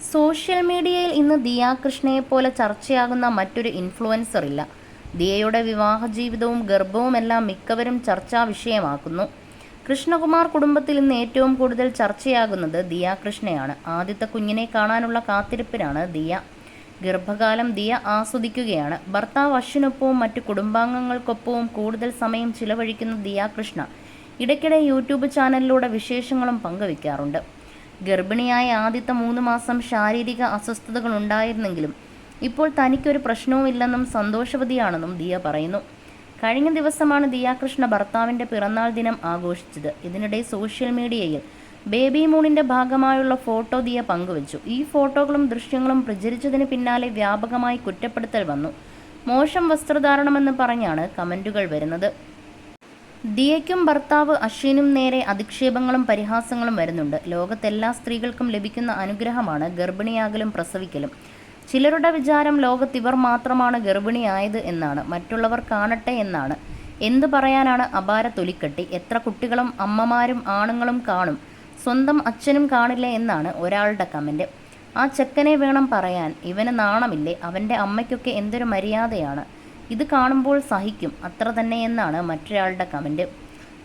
Social മീഡിയയിൽ ഇന്ന് ദിയ കൃഷ്ണയെപ്പോലെ ചർച്ചയാകുന്ന മറ്റൊരു ഇൻഫ്ലുവൻസർ ഇല്ല. ദിയയുടെ വിവാഹ ജീവിതവും ഗർഭവുമെല്ലാം മിക്കവരും ചർച്ചാ വിഷയമാക്കുന്നു. കൃഷ്ണകുമാർ കുടുംബത്തിൽ ഇന്ന് ഏറ്റവും കൂടുതൽ ചർച്ചയാകുന്നത് ദിയ കൃഷ്ണയാണ്. ആദ്യത്തെ കുഞ്ഞിനെ കാണാനുള്ള കാത്തിരിപ്പിലാണ് ദിയ. ഗർഭകാലം ദിയ ആസ്വദിക്കുകയാണ്. ഭർത്താവ് അശ്വിനൊപ്പവും മറ്റു കുടുംബാംഗങ്ങൾക്കൊപ്പവും കൂടുതൽ സമയം ചിലവഴിക്കുന്ന ദിയ കൃഷ്ണ ഇടയ്ക്കിടെ യൂട്യൂബ് ചാനലിലൂടെ വിശേഷങ്ങളും പങ്കുവയ്ക്കാറുണ്ട്. ഗർഭിണിയായ ആദ്യത്തെ 3 മാസം ശാരീരിക അസ്വസ്ഥതകൾ ഉണ്ടായിരുന്നെങ്കിലും ഇപ്പോൾ തനിക്കൊരു പ്രശ്നവുമില്ലെന്നും സന്തോഷവതിയാണെന്നും ദിയ പറയുന്നു. കഴിഞ്ഞ ദിവസമാണ് ദിയ കൃഷ്ണ ഭർത്താവിൻ്റെ പിറന്നാൾ ദിനം ആഘോഷിച്ചത്. ഇതിനിടെ സോഷ്യൽ മീഡിയയിൽ ബേബി മൂണിൻ്റെ ഭാഗമായുള്ള ഫോട്ടോ ദിയ പങ്കുവച്ചു. ഈ ഫോട്ടോകളും ദൃശ്യങ്ങളും പ്രചരിച്ചതിന് പിന്നാലെ വ്യാപകമായി കുറ്റപ്പെടുത്തൽ വന്നു. മോശം വസ്ത്രധാരണമെന്ന് പറഞ്ഞാണ് കമൻറ്റുകൾ വരുന്നത്. ദിയയ്ക്കും ഭർത്താവ് അശ്വിനും നേരെ അധിക്ഷേപങ്ങളും പരിഹാസങ്ങളും വരുന്നുണ്ട്. ലോകത്തെല്ലാ സ്ത്രീകൾക്കും ലഭിക്കുന്ന അനുഗ്രഹമാണ് ഗർഭിണിയാകലും പ്രസവിക്കലും. ചിലരുടെ വിചാരം ലോകത്തിവർ മാത്രമാണ് ഗർഭിണിയായത് എന്നാണ്, മറ്റുള്ളവർ കാണട്ടെ എന്നാണ്. എന്തു പറയാനാണ് അപാര തൊലിക്കട്ടി. എത്ര കുട്ടികളും അമ്മമാരും ആണുങ്ങളും കാണും, സ്വന്തം അച്ഛനും കാണില്ലേ എന്നാണ് ഒരാളുടെ കമൻറ്റ്. ആ ചെക്കനെ വേണം പറയാൻ, ഇവന് നാണമില്ലേ, അവൻ്റെ അമ്മയ്ക്കൊക്കെ എന്തൊരു മര്യാദയാണ്, ഇത് കാണുമ്പോൾ സഹിക്കും, അത്ര തന്നെ എന്നാണ് മറ്റൊരാളുടെ കമൻറ്റ്.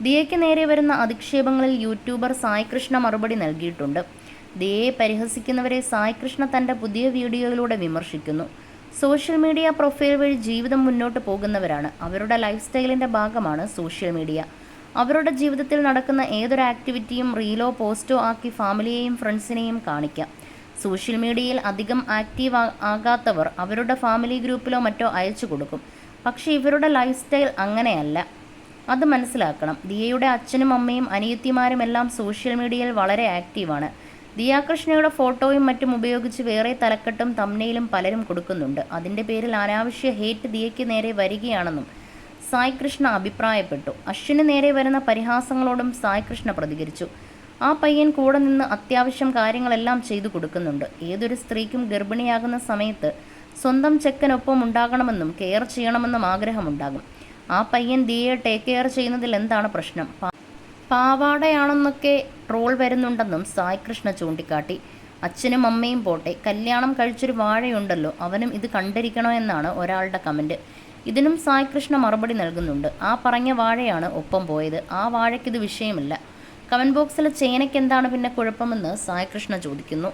ദിയയ്ക്ക് നേരെ വരുന്ന അധിക്ഷേപങ്ങളിൽ യൂട്യൂബർ സായ് കൃഷ്ണ മറുപടി നൽകിയിട്ടുണ്ട്. ദിയയെ പരിഹസിക്കുന്നവരെ സായ് കൃഷ്ണ തൻ്റെ പുതിയ വീഡിയോയിലൂടെ വിമർശിക്കുന്നു. സോഷ്യൽ മീഡിയ പ്രൊഫൈൽ വഴി ജീവിതം മുന്നോട്ട് പോകുന്നവരാണ്. അവരുടെ ലൈഫ് സ്റ്റൈലിൻ്റെ ഭാഗമാണ് സോഷ്യൽ മീഡിയ. അവരുടെ ജീവിതത്തിൽ നടക്കുന്ന ഏതൊരു ആക്ടിവിറ്റിയും റീലോ പോസ്റ്റോ ആക്കി ഫാമിലിയെയും ഫ്രണ്ട്സിനെയും കാണിക്കാം. സോഷ്യൽ മീഡിയയിൽ അധികം ആക്റ്റീവ് ആകാത്തവർ അവരുടെ ഫാമിലി ഗ്രൂപ്പിലോ മറ്റോ അയച്ചു കൊടുക്കും. പക്ഷേ ഇവരുടെ ലൈഫ് സ്റ്റൈൽ അങ്ങനെയല്ല, അത് മനസ്സിലാക്കണം. ദിയയുടെ അച്ഛനും അമ്മയും അനിയത്തിമാരുമെല്ലാം സോഷ്യൽ മീഡിയയിൽ വളരെ ആക്റ്റീവാണ്. ദിയ കൃഷ്ണയുടെ ഫോട്ടോയും മറ്റും ഉപയോഗിച്ച് വേറെ തലക്കെട്ടും തംബ്നെയിലും പലരും കൊടുക്കുന്നുണ്ട്. അതിൻ്റെ പേരിൽ അനാവശ്യ ഹേറ്റ് ദിയയ്ക്ക് നേരെ വരികയാണെന്നും സായ് കൃഷ്ണ അഭിപ്രായപ്പെട്ടു. അശ്വിന് നേരെ വരുന്ന പരിഹാസങ്ങളോടും സായ് കൃഷ്ണ പ്രതികരിച്ചു. ആ പയ്യൻ കൂടെ നിന്ന് അത്യാവശ്യം കാര്യങ്ങളെല്ലാം ചെയ്തു കൊടുക്കുന്നുണ്ട്. ഏതൊരു സ്ത്രീക്കും ഗർഭിണിയാകുന്ന സമയത്ത് സ്വന്തം ചെക്കനൊപ്പം ഉണ്ടാകണമെന്നും കെയർ ചെയ്യണമെന്നും ആഗ്രഹമുണ്ടാകും. ആ പയ്യൻ ദിയയെ ടേക്ക് കെയർ ചെയ്യുന്നതിൽ എന്താണ് പ്രശ്നം? പാവാടയാണെന്നൊക്കെ ട്രോൾ വരുന്നുണ്ടെന്നും സായ് കൃഷ്ണ ചൂണ്ടിക്കാട്ടി. അച്ഛനും അമ്മയും പോട്ടെ, കല്യാണം കഴിച്ചൊരു വാഴയുണ്ടല്ലോ, അവനും ഇത് കണ്ടിരിക്കണോ എന്നാണ് ഒരാളുടെ കമൻറ്റ്. ഇതിനും സായ് കൃഷ്ണ മറുപടി നൽകുന്നുണ്ട്. ആ പറഞ്ഞ വാഴയാണ് ഒപ്പം പോയത്, ആ വാഴയ്ക്കിത് വിഷയമില്ല. കമൻറ്റ് ബോക്സിലെ ചേനയ്ക്ക് എന്താണ് പിന്നെ കുഴപ്പമെന്ന് സായ് കൃഷ്ണ ചോദിക്കുന്നു.